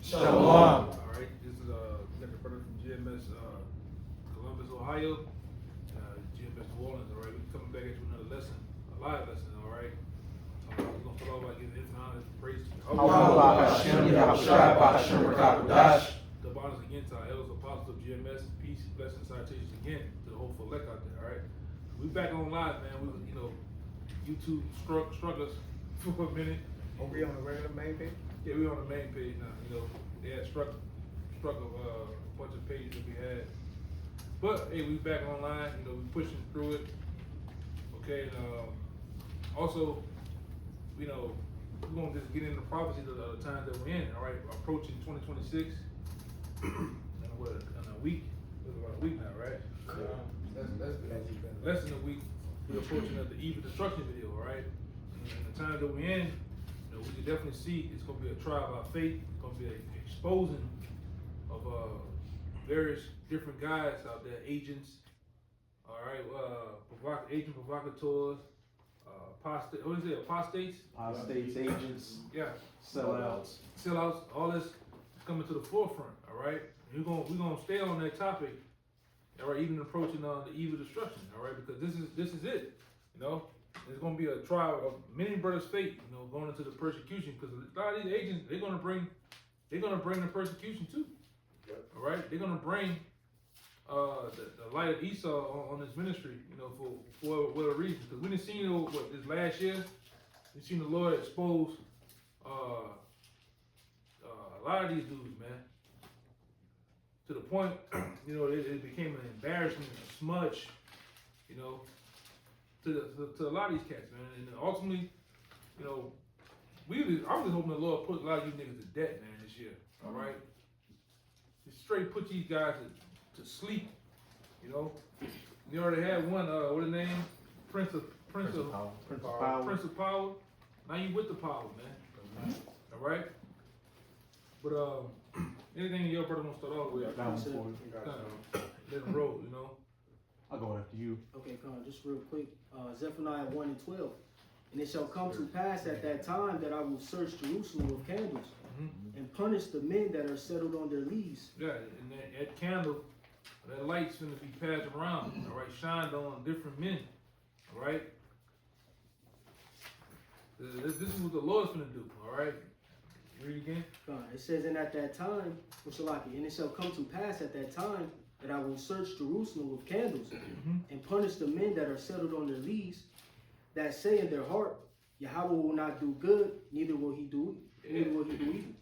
Shalom. All right, this is got the brother from GMS Columbus, Ohio, GMS New Orleans. All right, we're coming back at you with another lesson, a live lesson. All right, we're gonna start off by giving infinite honor and praise to the bonus again to our elders, apostles of GMS, peace, blessings, salutations again to the hopeful elect out there. All right, we back on live, man. We, YouTube struck us for a minute. Are we on the regular main page? Yeah, we're on the main page now. They had struck a bunch of pages that we had. But hey, we back online. We pushing through it. Okay, and also, we're gonna just get into prophecies of the times that we're in. All right, approaching 2026. In a week. It's about a week now, right? Less than a week. We're approaching the eve of destruction video. All right, and the times that we're in. We can definitely see it's going to be a trial by faith. It's going to be an exposing of various different guys out there, agents. All right, agent provocateurs, apostates? Apostates, agents, Yeah, sellouts. All this is coming to the forefront. All right, and we're gonna stay on that topic. All right, even approaching the eve of destruction. All right, because this is it. There's going to be a trial of many brothers' fate, going into the persecution, because a lot of these agents, they're going to bring the persecution too. Yep. All right, they're going to bring the light of Esau on this ministry, for whatever reason. Because we didn't see this last year, we seen the Lord expose a lot of these dudes, man, to the point, it became an embarrassment, a smudge, to a lot of these cats, man. And ultimately, I'm just hoping the Lord put a lot of you niggas to death, man, this year. All right? Just straight put these guys to sleep. You already had one, what his name? Prince of Power. Now you with the power, man. All right? But anything your brother wants to start off with, let him roll, I'll go after you. Okay, come on, just real quick. Zephaniah 1:12. And it shall come to pass at that time that I will search Jerusalem with candles and punish the men that are settled on their leaves. Yeah, and that candle, that light's going to be passed around, all right, shined on different men, all right? This is what the Lord's going to do, all right? Read again. It says, and at that time, and it shall come to pass at that time that I will search Jerusalem with candles and punish the men that are settled on their leaves, that say in their heart, Yahweh will not do good, neither will he do evil.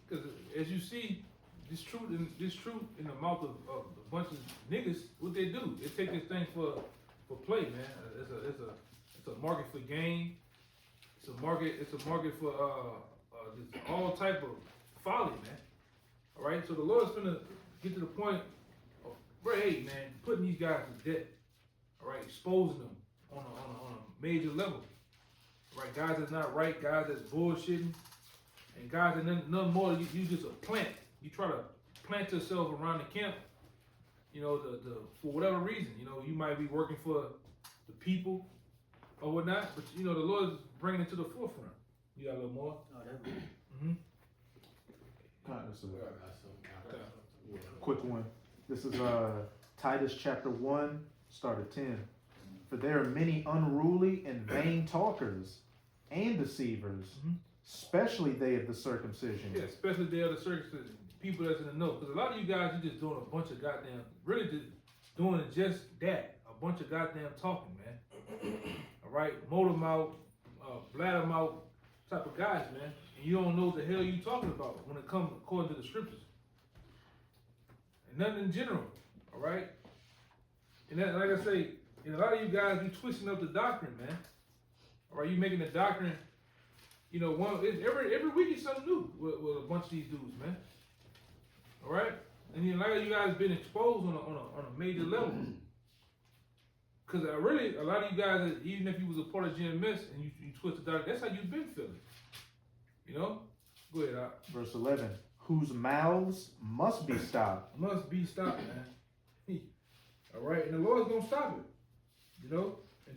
Because as you see, this truth in the mouth of a bunch of niggas, what they do, they take this thing for play, man. It's a market for gain. It's a market for just all type of folly, man. All right, so the Lord's gonna get to the point. Hey, man, putting these guys to death, all right, exposing them on a major level, all right, guys that's not right, guys that's bullshitting, and guys that none more, you just a plant. You try to plant yourself around the camp, for whatever reason, you might be working for the people or whatnot, but the Lord is bringing it to the forefront. You got a little more? Oh, that's good. Quick one. This is Titus chapter 1, start at 10. For there are many unruly and vain talkers and deceivers, especially they of the circumcision. Yeah, especially they of the circumcision. People that's in the know. Because a lot of you guys, you're just doing a bunch of goddamn, really just doing just that. A bunch of goddamn talking, man. All right? Motor mouth, bladder mouth type of guys, man. And you don't know what the hell you talking about when it comes according to the scriptures. Nothing in general, all right? And that, like I say, and a lot of you guys, you twisting up the doctrine, man. All right, you making the doctrine, every week is something new with a bunch of these dudes, man. All right? And a lot of you guys been exposed on a major level. Because really, a lot of you guys, even if you was a part of GMS and you twist the doctrine, that's how you've been feeling. Go ahead, Al. Verse 11. Whose mouths must be stopped. Must be stopped, man. All right, and the Lord's gonna stop it. In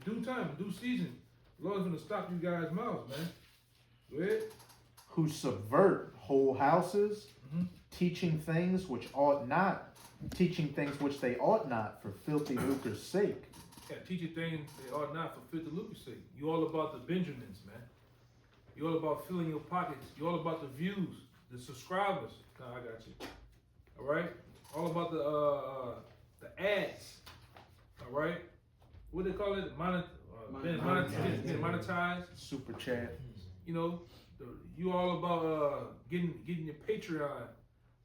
due time, in due season, the Lord's gonna stop you guys' mouths, man. Go ahead. Who subvert whole houses teaching things which they ought not for filthy lucre's sake. Yeah, teaching things they ought not for filthy lucre's sake. You all about the Benjamins, man. You all about filling your pockets. You all about the views, the subscribers. No, I got you. All right. All about the ads. All right. What they call it? Getting monetized. Super chat. You know, you all about getting your Patreon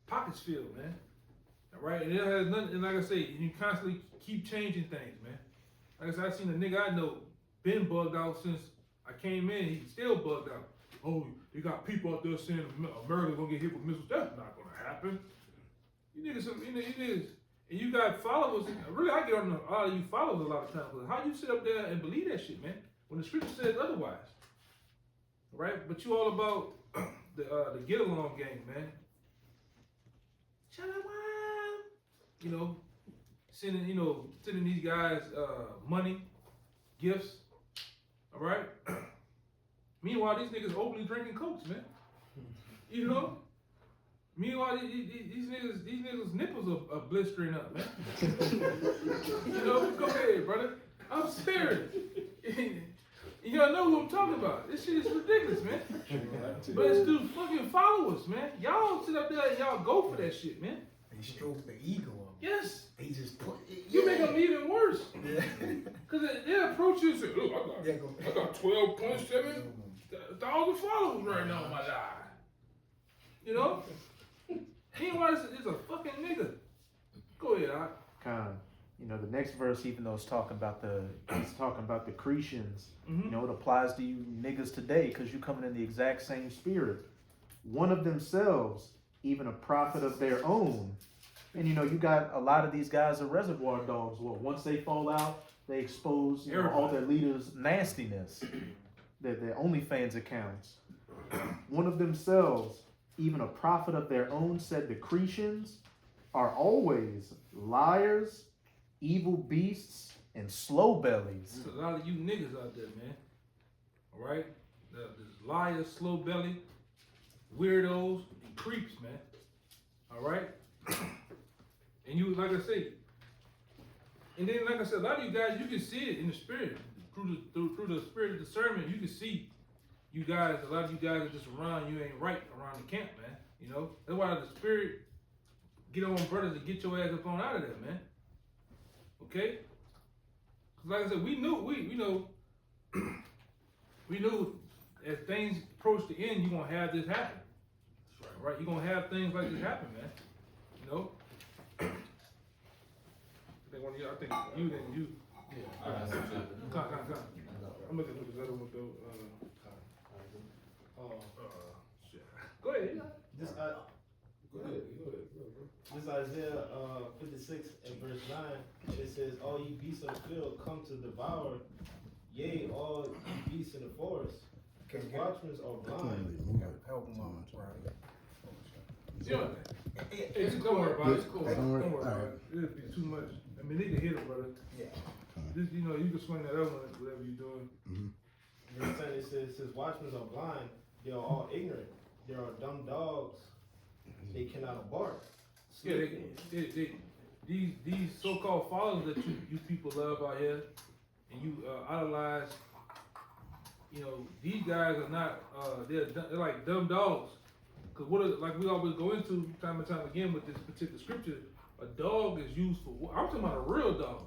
pockets filled, man. All right. And it has nothing. And like I say, you constantly keep changing things, man. Like I said, I seen a nigga I know been bugged out since I came in. He's still bugged out. Oh, you got people out there saying America's gonna get hit with missiles. That's not gonna happen. You niggas, and you got followers. Really, I get on all of you followers a lot of times. How you sit up there and believe that shit, man? When the scripture says otherwise, right? But you all about the get along game, man. Shalom. You know, sending these guys money, gifts. All right. Meanwhile, these niggas openly drinking cokes, man. You know. Meanwhile, these niggas nipples are blistering up, man. You know, go ahead, brother. I'm serious. Y'all know who I'm talking about. This shit is ridiculous, man. But it's through fucking followers, man. Y'all sit up there and y'all go for that shit, man. They stroke the ego of them. Yes. They just put it. You make them even worse. Yeah. Because they approach you and say, look, I got 12.7 thousand followers right now on my live. You know? Meanwhile, it's a fucking nigga. Go ahead, You know, the next verse, even though it's talking about the Cretians, you know, it applies to you niggas today because you coming in the exact same spirit. One of themselves, even a prophet of their own. And you know, you got a lot of these guys are reservoir dogs. Well, once they fall out, they expose all their leaders' nastiness. Their OnlyFans accounts. One of themselves, even a prophet of their own, said the Cretians are always liars, evil beasts, and slow bellies. There's a lot of you niggas out there, man. All right? There's liars, slow belly, weirdos, and creeps, man. All right? And you, like I say, and then like I said, a lot of you guys, you can see it in the spirit. Through the spirit of discernment, you can see you guys, a lot of you guys are just around, you ain't right around the camp, man. You know? That's why the spirit get on brothers and get your ass up on out of there, man. Okay? Cause like I said, we knew as things approach the end, you're gonna have this happen. That's right. You're gonna have things like this happen, man. You know? I think you. Yeah. Come. I'm looking at this other one though. Shit. Go ahead. This Isaiah 56 and verse 9, it says, all ye beasts of the field come to devour, yea, all ye beasts in the forest. His watchmen are blind. Help them on, right? Yeah. Hey, don't worry about it. It's cool. Don't worry about it. It'll be too much. I mean, they can hit it, brother. Yeah. This, you know, you can swing that other one, whatever you're doing. It says, his watchmen are blind. They are all ignorant. They are dumb dogs. They cannot bark. Yeah, these so-called followers that you people love out here, and you idolize. You know, these guys are not. They're like dumb dogs. Cause like we always go into time and time again with this particular scripture, a dog is used for. I'm talking about a real dog.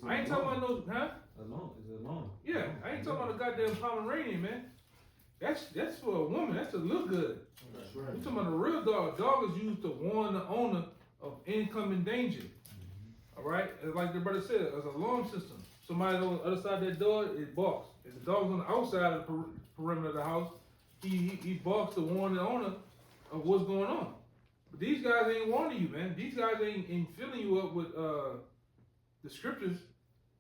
I ain't talking about no, huh? Alone. Yeah, I ain't talking about a goddamn Pomeranian, man. That's for a woman. That's to look good. That's right. I'm talking about a real dog. Dog is used to warn the owner of incoming danger. All right, and like the brother said, it's an alarm system. Somebody on the other side of that door, it barks. If the dog's on the outside of the perimeter of the house, he barks to warn the owner of what's going on. But these guys ain't warning you, man. These guys ain't filling you up with the scriptures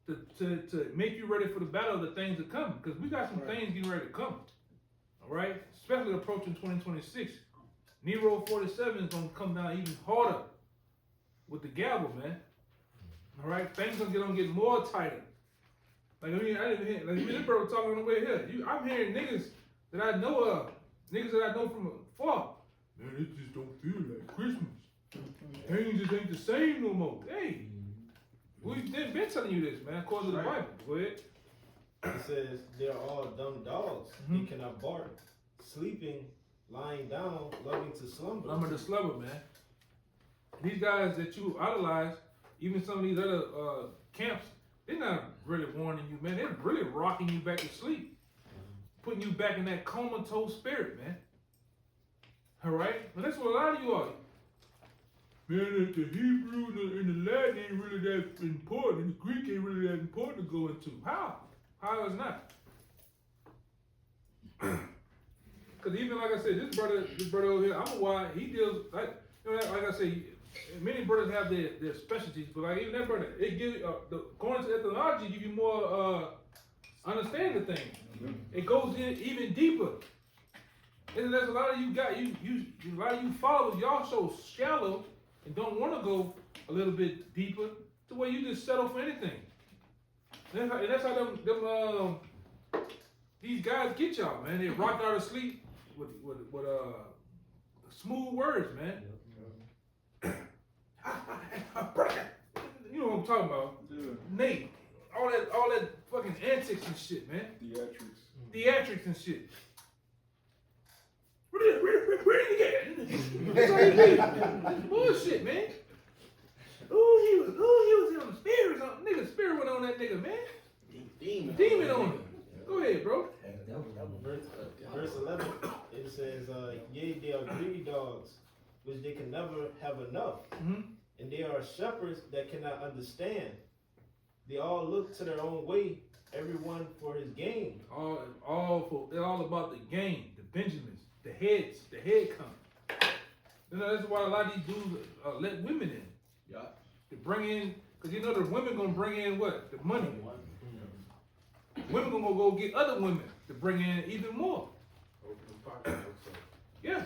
to make you ready for the battle of the things that come. Because we got some things getting ready to come. All right? Especially approaching 2026. Nero 47 is going to come down even harder with the gavel, man. All right? Things going to get more tighter. Like, I didn't hear, this brother talking on the way here. I'm hearing niggas that I know of, niggas that I know from afar, Man, it just don't feel like Christmas. Things just ain't the same no more. Hey, we've been telling you this, man, according to the Bible. Go ahead. It says they're all dumb dogs. They cannot bark, sleeping, lying down, loving to slumber. Lumber to slumber, man. These guys that you idolize, even some of these other camps, they're not really warning you, man. They're really rocking you back to sleep, putting you back in that comatose spirit, man. All right, and that's what a lot of you are. Man, the Hebrew and the Latin ain't really that important, and the Greek ain't really that important to go into. How? How is not? Because even like I said, this brother over here, I don't know why he deals like, you know, like I say, many brothers have their specialties, but like even that brother, it gives according to ethnology, give you more understanding of things. It goes in even deeper. And there's a lot of you got a lot of you followers, y'all so shallow and don't want to go a little bit deeper to where you just settle for anything. And that's how them these guys get y'all, man. They rock out of sleep with smooth words, man. You know what I'm talking about? Yeah. Nate, all that fucking antics and shit, man. Theatrics and shit. Where did he get? That's all he did. Bullshit, man. He was on the spirit. Nigga, spirit went on that nigga, man. Demon on him. Go ahead, bro. Verse 11, it says, yea, they are greedy dogs, which they can never have enough. And they are shepherds that cannot understand. They all look to their own way, everyone for his gain. They're all about the game, the Benjamins, the head count. You know, that's why a lot of these dudes let women in. Yeah. To bring in, because you know the women gonna bring in what? The money. Women gonna go get other women to bring in even more. Yeah.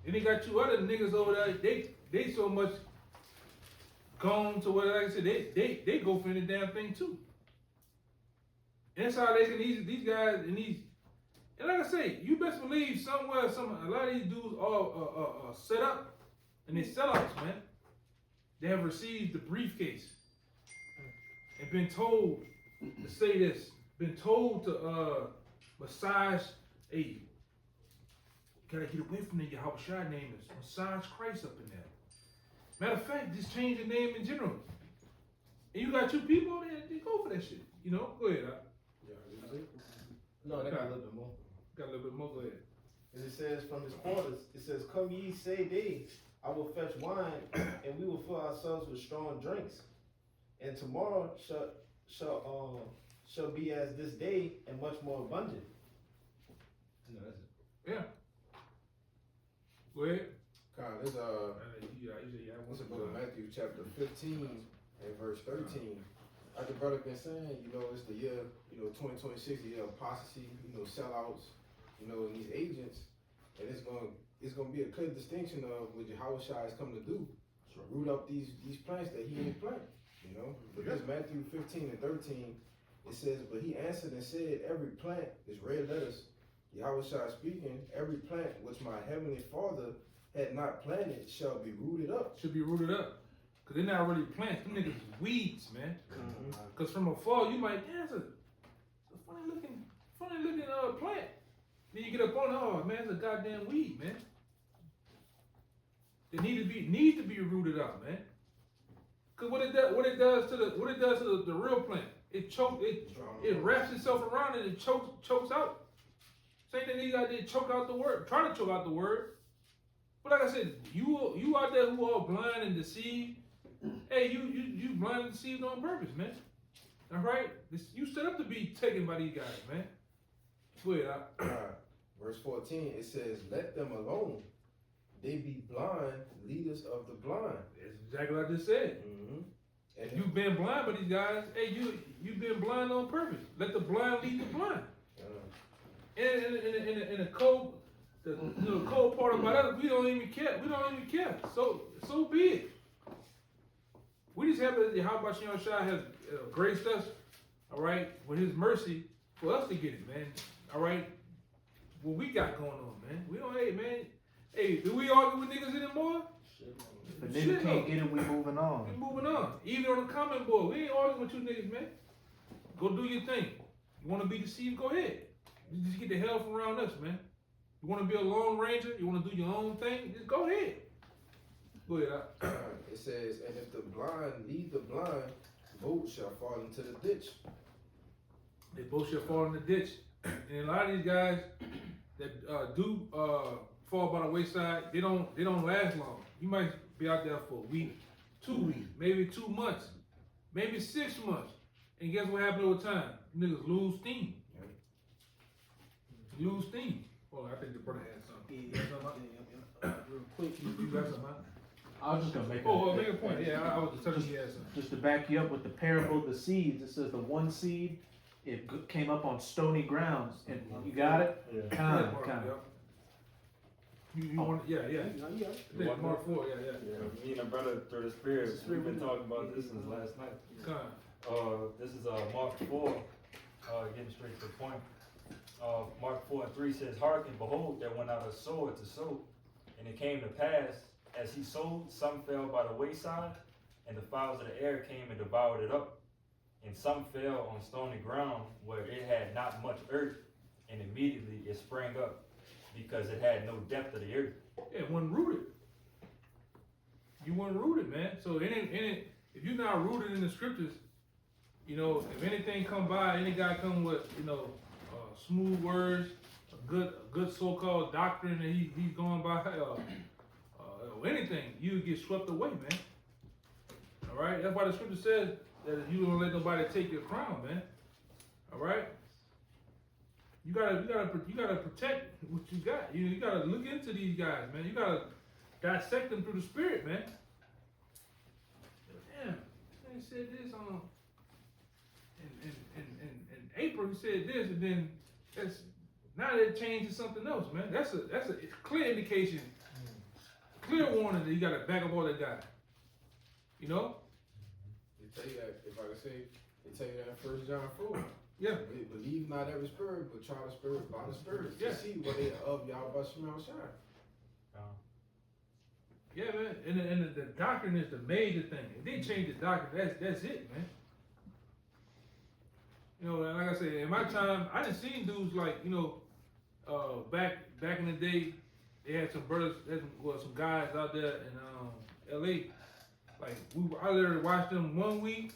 And they got two other niggas over there, they so much gone to what, like I said, they go for any damn thing too. And that's how they can, these guys and these, and like I say, you best believe somewhere, a lot of these dudes are set up and they sellouts, man. They have received the briefcase and been told to say this, been told to massage a, gotta get away from the Yahushua name is, massage Christ up in there. Matter of fact, just change the name in general. And you got two people over there, they go for that shit. You know, go ahead. No, they got a little bit more. Got a little bit more, go ahead. And it says from his quarters, it says, come ye, say they, I will fetch wine, and we will fill ourselves with strong drinks. And tomorrow shall be as this day, and much more abundant. No, that's it. Yeah. Go ahead. God, this what's the book of Matthew chapter 15 and verse 13. Like the brother been saying, you know, it's the year, 2026, the year of apostasy, sellouts, and these agents, and it's gonna be a clear distinction of what Yahushua is coming to do. Sure. Root up these plants that he ain't planted, But this Matthew 15 and 13, it says, but he answered and said, every plant is red letters. Yahushua speaking, every plant which my heavenly Father had not planted shall be rooted up. Should be rooted up. Because they're not really plants. Them niggas is weeds, man. Because from afar, you might, it's a funny looking plant. Then you get up on it, oh man, it's a goddamn weed, man. It needs to be rooted up, man. Because what it does to the real plant, it wraps itself around it and chokes out. Same thing these guys did, choke out the word, try to choke out the word. But like I said, you out there who are blind and deceived, hey, you blind and deceived on purpose, man. All right? You set up to be taken by these guys, man. Swear Verse 14, it says, let them alone. They be blind, leaders of the blind. That's exactly what I just said. And you've been blind by these guys. Hey, you've been blind on purpose. Let the blind lead the blind. And in the cold, the cold part about us, we don't even care. So be it. We just have that Yahweh Shai has graced us, all right, with his mercy for us to get it, man. All right, what we got going on, man. We don't, hey, man. Hey, do we argue with niggas anymore? If a nigga can't get it, we moving We on. moving on. Even on the comment board, we ain't arguing with you niggas, man. Go do your thing. You wanna be deceived, go ahead. You just get the hell from around us, man. You wanna be a lone ranger, you wanna do your own thing, just go ahead. Go ahead. It says, and if the blind lead the blind, both shall fall into the ditch. They both shall fall in the ditch. And a lot of these guys that do fall by the wayside, they don't last long. You might be out there for a week, 2 weeks, maybe 2 months, maybe 6 months. And guess what happened over time? Niggas lose steam. Lose steam. Oh, I think the brother had something. Real quick. You got something, huh? I was just gonna make Make a point. Yeah, I was just telling you he had something. just to back you up with the parable of the seeds. It says the one seed, came up on stony grounds, and you got it. Yeah. Kind. You want? Yeah. Yeah. I think Mark 4. Yeah. Yeah, me and my brother through the spirit, we've been talking about this since last night. This is Mark 4, getting straight to the point. Mark 4:3 says, "Hearken, behold, there went out a sower to sow, and it came to pass, as he sowed, some fell by the wayside, and the fowls of the air came and devoured it up. And some fell on stony ground, where it had not much earth, and immediately it sprang up, because it had no depth of the earth." Yeah, it wasn't rooted. You weren't rooted, man. So if you're not rooted in the scriptures, you know, if anything come by, any guy come with, you know, smooth words, a good so-called doctrine that he's going by, or anything, you get swept away, man. All right, that's why the scripture says that you don't let nobody take your crown, man. All right. You gotta protect what you got. You gotta look into these guys, man. You gotta dissect them through the spirit, man. Damn, he said this on in April. He said this, and then now they changed to something else, man. That's a clear indication, clear warning that you gotta back up all that guy. You know. They tell you that, if I can say, they tell you that in 1 John 4. Yeah. Believe not every spirit, but try the spirit by the spirit. Yeah. To see what they of y'all about Shema Shai. Yeah, man. And the doctrine is the major thing. If they change the doctrine, that's it, man. You know, like I said, in my time, I done seen dudes like, you know, back in the day, they had some brothers, some guys out there in LA. Like I literally watched them 1 week,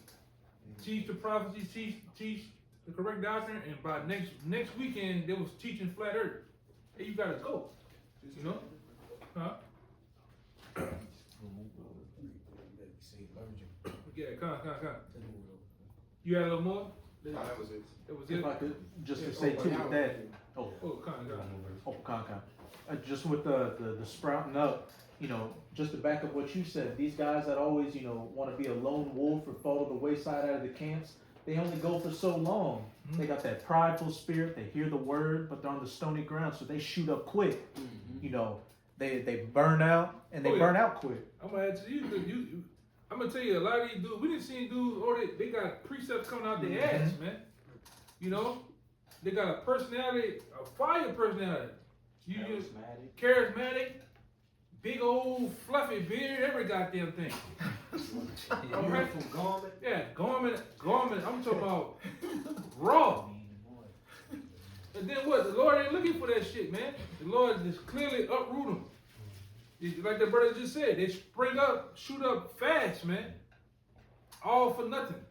teach the prophecy, teach the correct doctrine, and by next weekend they was teaching flat earth. Hey, you gotta go. You know? Huh? Yeah, come. You had a little more? No, that was it. That was If it? I could just to say too with that. Just with the sprouting up, you know, just to back up what you said, these guys that always, you know, want to be a lone wolf or fall to the wayside out of the camps, they only go for so long. Mm-hmm. They got that prideful spirit, they hear the word, but they're on the stony ground, so they shoot up quick. Mm-hmm. You know, they burn out, and they burn out quick. I'm gonna add to you, I'm gonna tell you, a lot of these dudes, we didn't see dudes, they got precepts coming out their ass, man. You know, they got a personality, a fire personality. Charismatic, big old fluffy beard, every goddamn thing. Right? Garment. Yeah, garment. I'm talking about raw. And then what? The Lord ain't looking for that shit, man. The Lord just clearly uproot them. Like the brother just said, they spring up, shoot up fast, man. All for nothing.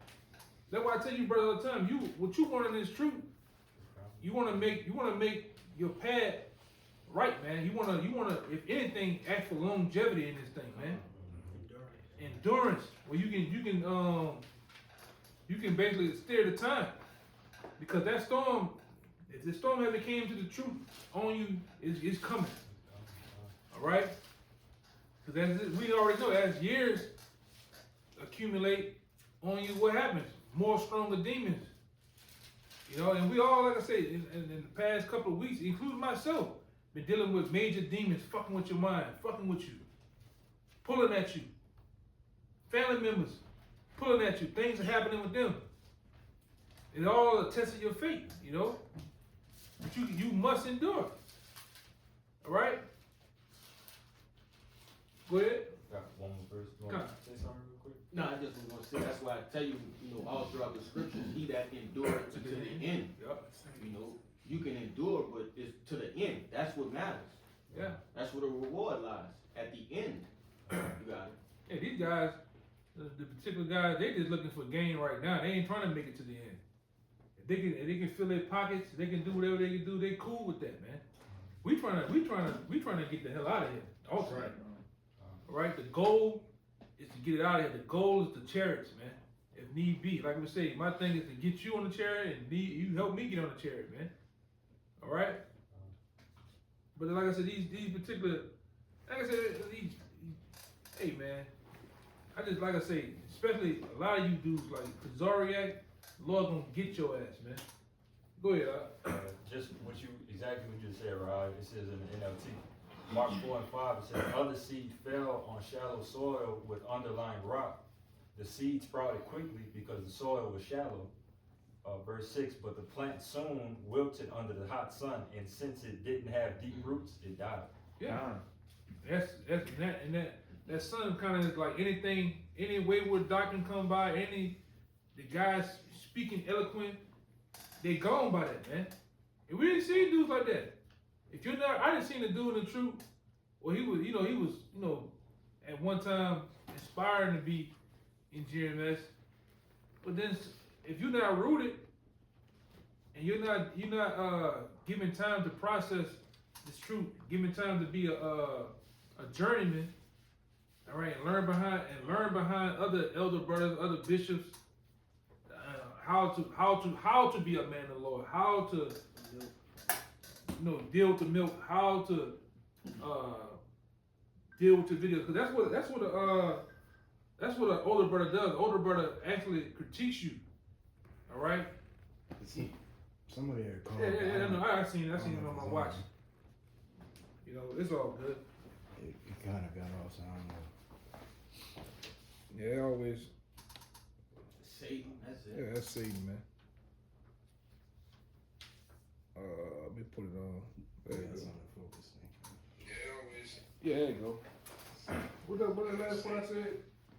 That's why I tell you, brother, all the time. What you want in this truth, you want to make your path right, man. You wanna, if anything, ask for longevity in this thing, man. Endurance. Well, you can basically steer the time, because that storm, if the storm ever came to the truth on you, it's coming. All right. Because we already know, as years accumulate on you, what happens? More stronger demons. You know, and we all, like I say, in the past couple of weeks, including myself, been dealing with major demons fucking with your mind, fucking with you, pulling at you. Family members pulling at you. Things are happening with them. It's all a test of your faith, you know. But you must endure. All right? tell you, all throughout the scriptures, he that endured to the end. Yep. You can endure, but it's to the end. That's what matters. Yeah. That's where the reward lies. At the end. You got it. Yeah, these guys, the particular guys, they just looking for gain right now. They ain't trying to make it to the end. If they can fill their pockets, they can do whatever they can do. They cool with that, man. We trying to get the hell out of here. Also, right. All right. The goal is to get it out of here. The goal is the chariots, man. If need be, like we say, my thing is to get you on the chariot and you help me get on the chariot, man. All right. But like I said, these particular, like I said, hey man, like I say, especially a lot of you dudes like Zariak, Lord gonna get your ass, man. Go ahead. Just exactly what you just said, Rod. It says in the NLT, Mark 4 and 5, it says, other seed fell on shallow soil with underlying rock. The seed sprouted quickly because the soil was shallow. Verse 6, but the plant soon wilted under the hot sun, and since it didn't have deep roots, it died. Yeah. That sun kind of is like anything, any wayward doctrine come by, the guys speaking eloquent, they gone by that, man. And we didn't see dudes like that. If you're not, I didn't see the dude in the truth. Well, he was, at one time inspiring to be in GMS. But then, if you're not rooted and you're not given time to process this truth, given time to be a journeyman, all right, and learn behind other elder brothers, other bishops, how to be a man of the Lord, how to deal with the milk, how to deal with the video, because that's what an older brother does. The older brother actually critiques you. All right. Somebody had called. Yeah. No, I seen it on my watch. It's all good. It kind of got off, so I don't know. Yeah, always. Satan, that's it. Yeah, that's Satan, man. Let me put it on. There you go. Focus thing. Yeah, there you go. What the last one I said?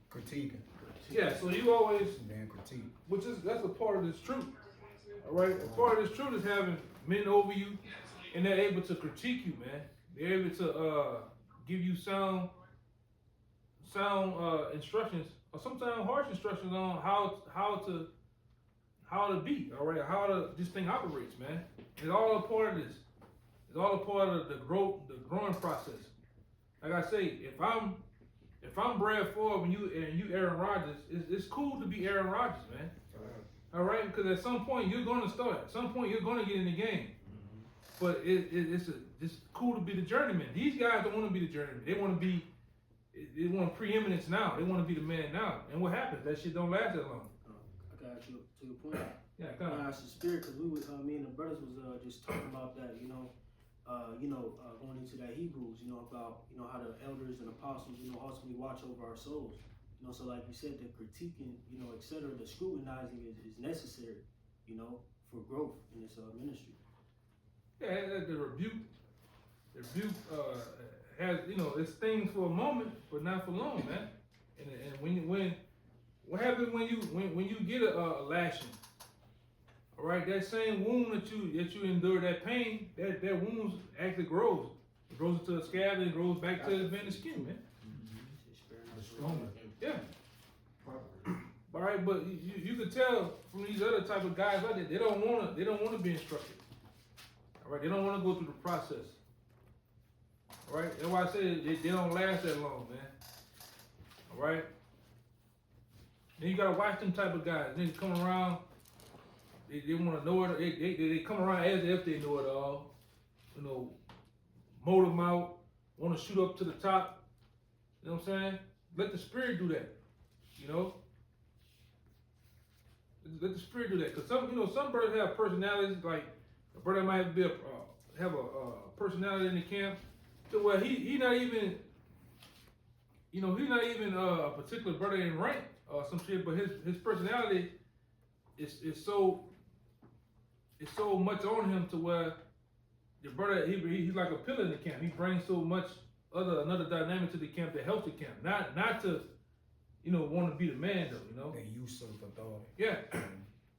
Critiquing. Yeah, so you always, Being critiqued. that's a part of this truth. All right, a part of this truth is having men over you, and they're able to critique you, man. They're able to give you sound instructions, or sometimes harsh instructions on how to be. All right, how this thing operates, man. It's all a part of this. It's all a part of the growing process. Like I say, if I'm Brad Ford and you Aaron Rodgers, it's cool to be Aaron Rodgers, man. All right, because at some point you're going to start. At some point you're going to get in the game. But it's cool to be the journeyman. These guys don't want to be the journeyman. They want preeminence now. They want to be the man now. And what happens? That shit don't last that long. I got you to your point. Yeah, come on. It's the spirit, because me and the brothers was just talking about that, going into that Hebrews, about, how the elders and apostles, ultimately watch over our souls. So like you said, the critiquing, et cetera, the scrutinizing is necessary, for growth in this ministry. Yeah, the rebuke has, it's things for a moment, but not for long, man. And when what happens when you get a lashing? All right, that same wound that you endure, that pain, that wound actually grows. It grows into a scab and it grows back to the vein of skin, man. Stronger. Yeah. All right, but you could tell from these other type of guys like that, they don't want to be instructed. All right, they don't want to go through the process. All right, that's why I say they don't last that long, man. All right. Then you gotta watch them type of guys. Then come around. They want to know it. They come around as if they know it all. Mold them out. Want to shoot up to the top. You know what I'm saying? Let the Spirit do that. Let the Spirit do that. Cause some brothers have personalities. Like a brother might have a personality in the camp to where he not even. He's not even a particular brother in rank or some shit. But his personality is so much on him to where the brother he's like a pillar in the camp. He brings so much another dynamic to the camp that helps the camp. Not to want to be the man though, They usurp authority. Yeah.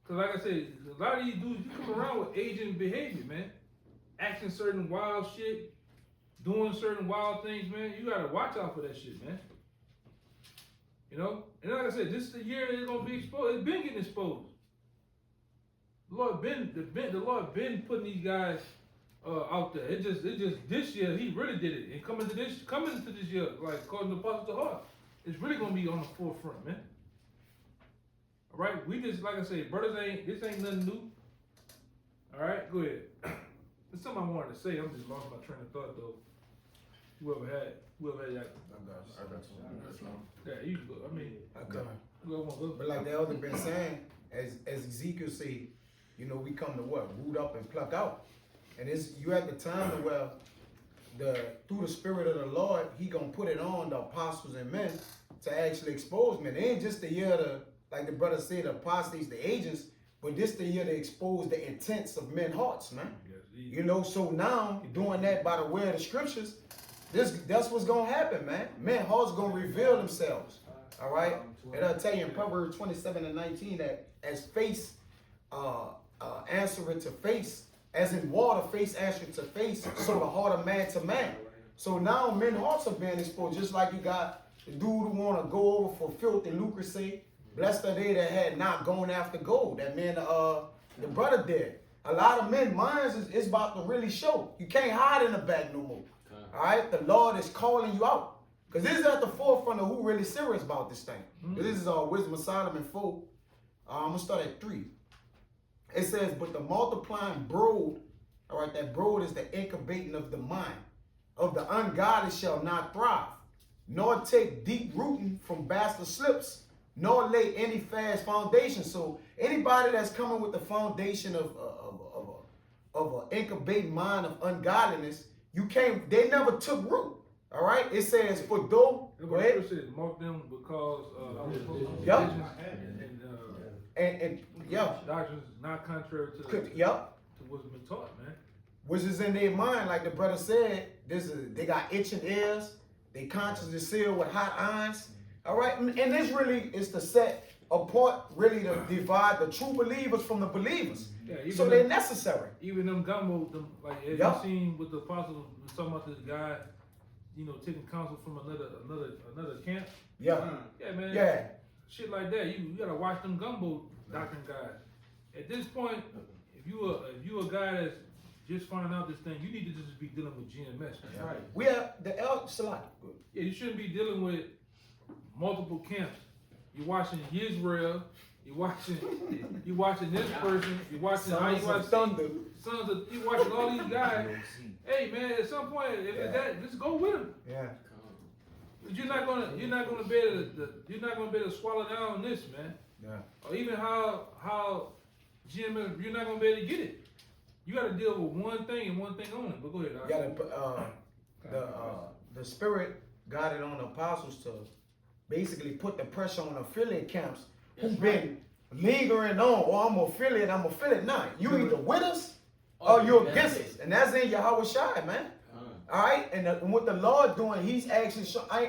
Cause like I said, a lot of these dudes, you come around with agent behavior, man. Acting certain wild shit, doing certain wild things, man. You gotta watch out for that shit, man. And like I said, this is the year it's gonna be exposed. It's been getting exposed. The Lord been putting these guys out there. It just this year he really did it. And coming into this year, like according to Apostle Heart, it's really gonna be on the forefront, man. All right, we just like I said, brothers this ain't nothing new. All right, go ahead. There's something I wanted to say. I'm just lost my train of thought though. Whoever had that. Yeah, you can go. I mean, But like the elder been saying, as Ezekiel say, we come to what? Root up and pluck out. And you at the time to where through the Spirit of the Lord, he gonna put it on the apostles and men to actually expose men. It ain't just the year to, like the brother said, the apostates, the agents, but this the year to expose the intents of men's hearts, man. So now doing that by the way of the scriptures, that's what's gonna happen, man. Men's hearts gonna reveal themselves. All right, and I'll tell you in Proverbs 27:19 that as face answereth to face, as in water face answereth to face, so the heart of man to man. So now men's hearts are being exposed, just like you got the dude who want to go over for filth and lucre say, blessed are they that had not gone after gold. That man, the brother did. A lot of men's minds is about to really show. You can't hide in the back no more. All right, the Lord is calling you out. Because this is at the forefront of who really serious about this thing. This is Wisdom of Solomon 4. I'm going to start at 3. It says, but the multiplying brood, all right, that brood is the incubating of the mind. Of the ungodly shall not thrive, nor take deep rooting from bastard slips, nor lay any fast foundation. So anybody that's coming with the foundation of an incubating mind of ungodliness, they never took root. All right, it says, for though, go ahead. It says, mark them because doctrines not contrary to what's been taught, man. Which is in their mind, like the brother said, they got itching ears, they conscience is sealed with hot irons. All right, and this really is to set apart, really to divide the true believers from the believers. Yeah, so they're necessary. Even them gumbo, as you seen with the apostles talking about this guy, taking counsel from another camp. Yeah. Yeah, man. Yeah. Shit like that. You gotta watch them gumbo doctrine guys. At this point, if you a guy that's just finding out this thing, you need to just be dealing with GMS. Man. Right. We have the El Salak. Yeah, you shouldn't be dealing with multiple camps. You're watching Israel. You're watching this person. You're watching you watching all these guys. Hey man, at some point, if it's that, just go with them. Yeah. But you're not gonna be able to swallow down this, man. Yeah. Or even how GMS, you're not gonna be able to get it. You got to deal with one thing and one thing only. But go ahead. You gotta the Spirit got it on the apostles to basically put the pressure on affiliate camps who've been lingering on. Oh, I'm affiliate. Nah, you either with us or you're against us, and that's in Yahweh Shai, man. All right, and what the Lord doing, He's actually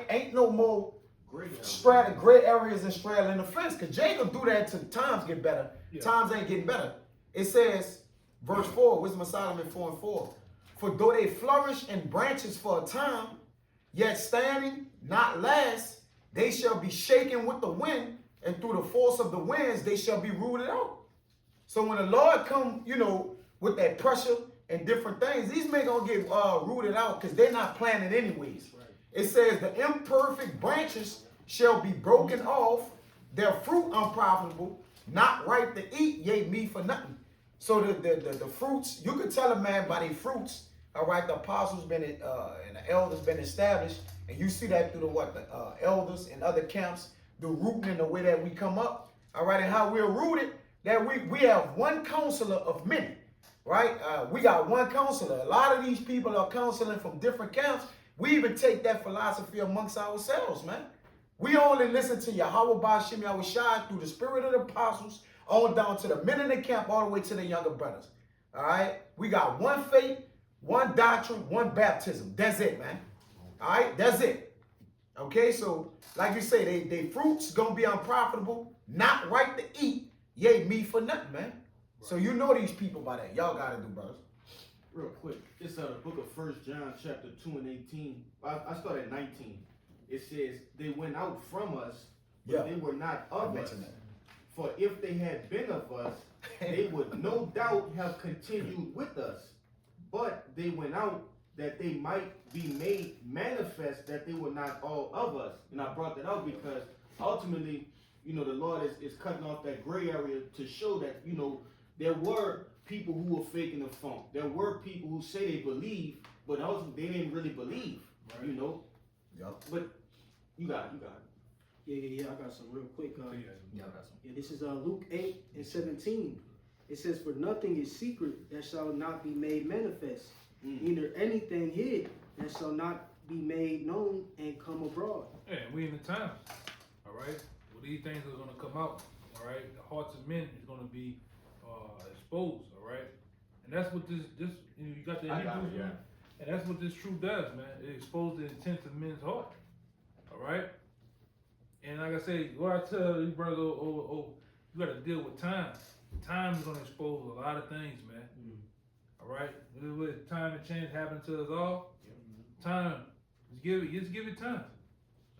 ain't no more gray areas and straddling the fence. Cause Jacob do that till times get better. Yeah. Times ain't getting better. It says, verse 4, Wisdom of Solomon 4:4. For though they flourish in branches for a time, yet standing not last, they shall be shaken with the wind, and through the force of the winds they shall be rooted out. So when the Lord come, with that pressure and different things, these men gonna get rooted out because they're not planted anyways. Right. It says the imperfect branches shall be broken off, their fruit unprofitable, not ripe to eat, yea, meat for nothing. So the fruits, you can tell a man by their fruits. All right, the apostles been and the elders been established, and you see that through the elders and other camps, the rooting and the way that we come up. All right, and how we're rooted, that we have one counselor of many. Right? We got one counselor. A lot of these people are counseling from different camps. We even take that philosophy amongst ourselves, man. We only listen to Yahweh Ba'Shem Yahweh Shai through the spirit of the apostles, on down to the men in the camp, all the way to the younger brothers. All right? We got one faith, one doctrine, one baptism. That's it, man. All right? That's it. Okay, so like you say, they fruits gonna be unprofitable, not right to eat. Yea, me for nothing, man. So you know these people by that. Y'all gotta do, brothers. Real quick, it's the book of 1 John chapter 2 and 18. I start at 19. It says, they went out from us, but they were not of us. For if they had been of us, they would no doubt have continued with us. But they went out that they might be made manifest that they were not all of us. And I brought that out because ultimately, you know, the Lord is cutting off that gray area to show that, you know, there were people who were faking the funk. There were people who say they believe, but ultimately they didn't really believe, you know? Yep. But you got it. Yeah, I got some real quick. I got some. Yeah, this is Luke 8 and 17. It says, for nothing is secret that shall not be made manifest, neither anything hid that shall not be made known and come abroad. Yeah, and we in the times, all right? Well, these things are going to come out, all right? The hearts of men is going to be exposed, all right? And that's what this you know, you got the Hebrews, man. And that's what this truth does, man. It exposes the intent of men's heart, all right? And like I say, what I tell you, brother, you got to deal with time. Time is going to expose a lot of things, man. All right? With time and change happening to us all, time, just give it time.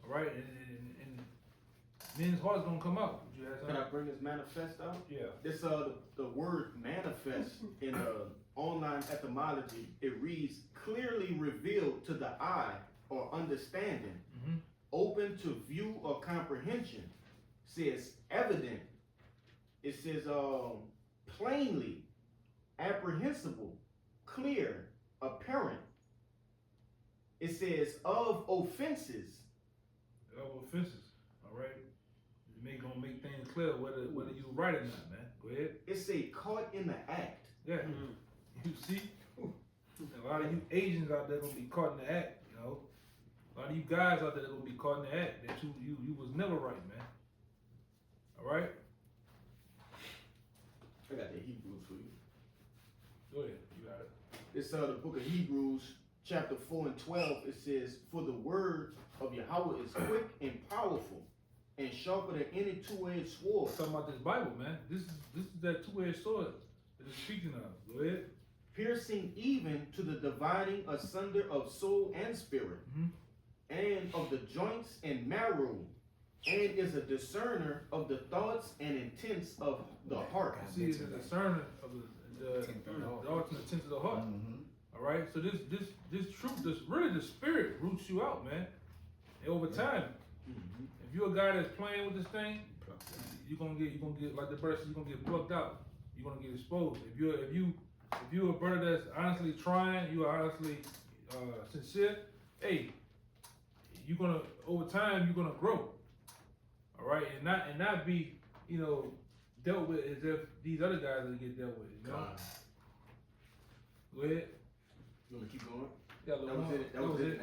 All right? And men's hearts going to come out. Can I bring this manifest out? Yeah. This the word manifest in online etymology, it reads clearly revealed to the eye or understanding, open to view or comprehension. Says evident. It says plainly, apprehensible, clear, apparent. It says of offenses. Of offenses. All right. Gonna make things clear whether you right or not, man. Go ahead. It say caught in the act. Yeah. You see, a lot of you Asians out there gonna be caught in the act. You know, a lot of you guys out there gonna be caught in the act that you was never right, man. All right. I got the Hebrews for you. Go ahead. You got it. It's the book of Hebrews, chapter 4 and 12. It says, for the word of Yahweh is quick and powerful, and sharper than any two-edged sword. Talking about this Bible, man. This is that two-edged sword that it's speaking of. Go ahead. Piercing even to the dividing asunder of soul and spirit, and of the joints and marrow, and is a discerner of the thoughts and intents of the heart. See, it's a discerner of the thoughts and intents of the heart. All right. So this truth, this really the spirit roots you out, man. And over time. If you're a guy that's playing with this thing, you're gonna get like the brother said, you're gonna get plucked out. You're gonna get exposed. If you're a brother that's honestly trying, you are honestly sincere, hey, you're gonna over time you're gonna grow. All right, and not be, you know, dealt with as if these other guys will get dealt with. You know? Go ahead. You wanna keep going? Yeah, That was it.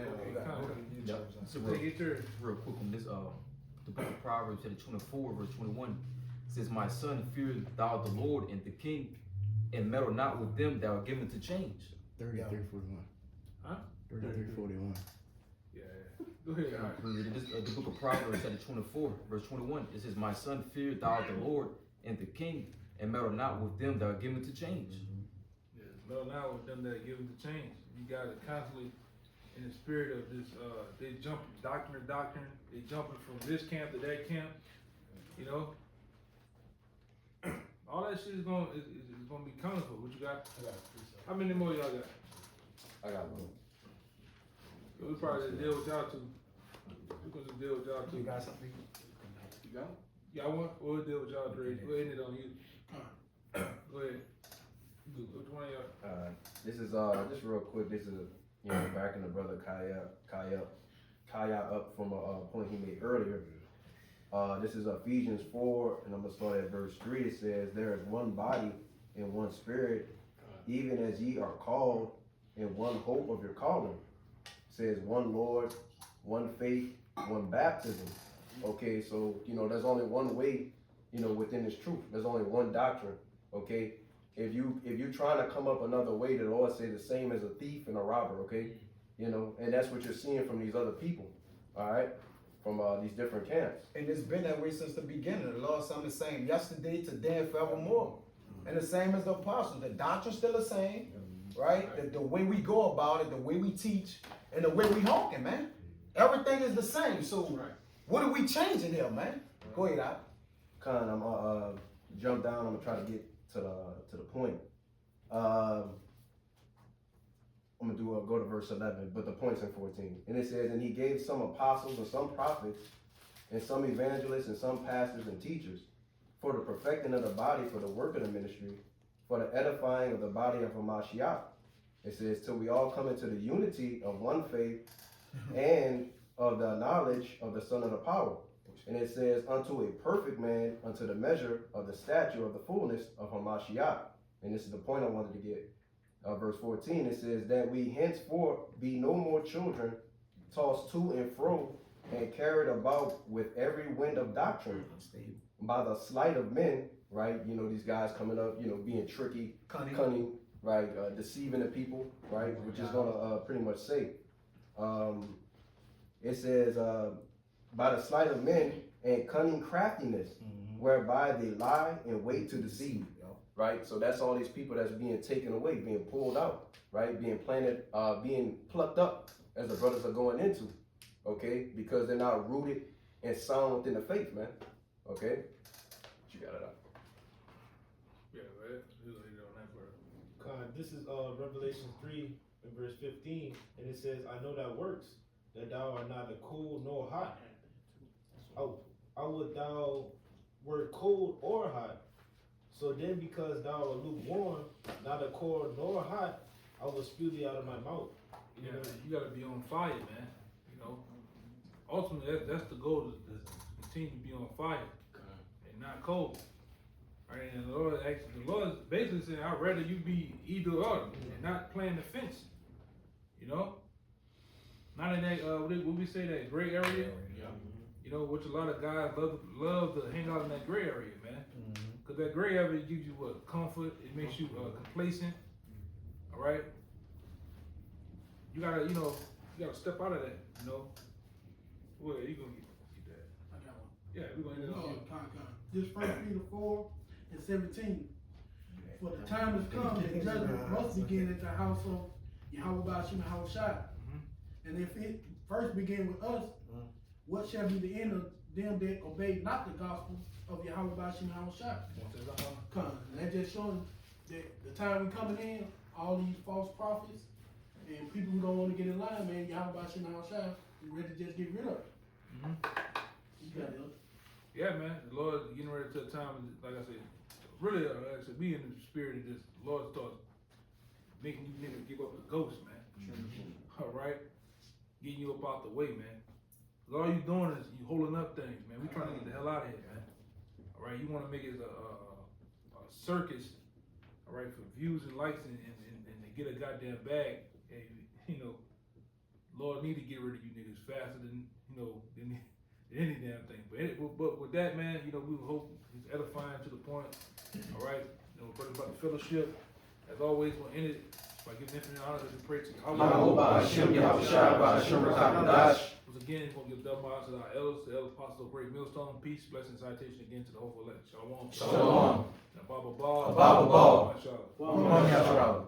So real quick on this, the book of Proverbs, chapter 24, verse 21, says, my son, fear thou the Lord and the king, and meddle not with them that are given to change. 33:41. Huh? 33:41. Yeah. Go ahead. The book of Proverbs, chapter 24, verse 21, it says, my son, fear thou the Lord and the king, and meddle not with them that are given to change. Yeah, meddle not with them that are given to change. You guys are constantly in the spirit of this, they jumping doctrine to doctrine, they jumping from this camp to that camp, you know. All that shit is gonna be counterfeit. What you got? I got How many more y'all got? I got one. We probably just deal with y'all two. We're gonna just deal with y'all two. You got something? You got it? Y'all want? We'll deal with y'all three. We'll end it on you. Go ahead. Which one of y'all? This is just real quick. This is backing the brother Kaya up from a point he made earlier. This is Ephesians 4, and I'm gonna start at verse 3. It says, "There is one body and one spirit, even as ye are called, in one hope of your calling." It says, "One Lord, one faith, one baptism." Okay, so there's only one way, within this truth. There's only one doctrine. Okay. If you trying to come up another way, the Lord say the same as a thief and a robber, okay? And that's what you're seeing from these other people. all right, from these different camps. And it's been that way since the beginning. The Lord is the same yesterday, today, and forevermore. And the same as the apostles. The doctrine's still the same, right? The way we go about it, the way we teach, and the way we honking, man. Everything is the same. So what are we changing here, man? Go ahead, Al. Con, I'm gonna jump down. I'm gonna try to get to the point. I'm gonna go to verse 11, but the point's in 14. And it says, and he gave some apostles and some prophets and some evangelists and some pastors and teachers for the perfecting of the body, for the work of the ministry, for the edifying of the body of Hamashiach. It says, till we all come into the unity of one faith and of the knowledge of the Son of the power. And it says, unto a perfect man, unto the measure of the stature of the fullness of Hamashiach. And this is the point I wanted to get. Verse 14, it says, that we henceforth be no more children, tossed to and fro, and carried about with every wind of doctrine, by the sleight of men, right? You know, these guys coming up, you know, being tricky, cunning, right? Deceiving the people, right? Which is gonna pretty much say. It says, by the sleight of men and cunning craftiness, whereby they lie and wait to deceive. Right, so that's all these people that's being taken away, being pulled out, right, being planted, being plucked up, as the brothers are going into, okay, because they're not rooted and sound within the faith, man, okay. You got it out. Yeah, right. On that part. This is Revelation 3 and verse 15, and it says, I know that works, that thou art neither cold nor hot. I would thou were cold or hot. So then, because thou art lukewarm, neither cold nor hot, I will spew thee out of my mouth. You know, you gotta be on fire, man. You know, ultimately that's the goal, to continue to be on fire and not cold. Right? And the Lord is basically saying, I'd rather you be either or and not playing the fence. You know, not in that what we say, that gray area. Yeah. You know, which a lot of guys love to hang out in that gray area, man. Because that gray area gives you what? Comfort. It makes you complacent. All right. You gotta step out of that. You know. Well, you gonna get that? I got one. Yeah, we're gonna get This 1 Peter 4 and 17. For the time has come that judgment must begin at the household Yahweh Bashim Hawashai. And if it first begin with us, what shall be the end of them that obey not the gospel of Yahweh Bashim Hawashai? That just showing that the time we coming in, all these false prophets and people who don't want to get in line, man, Yahweh Bashim Hawashai, we ready to just get rid of it. You got it. Yeah, man. The Lord getting ready to a time, like I said, really, like I said, be in the spirit of this. The Lord starts making you niggas give up the ghost, man. All right, getting you up out the way, man. Cause all you doing is you holding up things, man. We trying to get the hell out of here, man. All right, you want to make it a circus, all right, for views and likes and to get a goddamn bag. And you know, Lord need to get rid of you niggas faster than than any damn thing. But with that, man, you know, we hope it's edifying to the point. All right, you know, brother, about the fellowship. As always, we'll end it by giving infinite honor to the praise to Once again, we're going to give double honor to our elders, the elder apostles of Great Millstone. Peace, blessing, citation again to the whole elect. Shalom. Shalom. Baba Ba. Baba Ba. Shalom.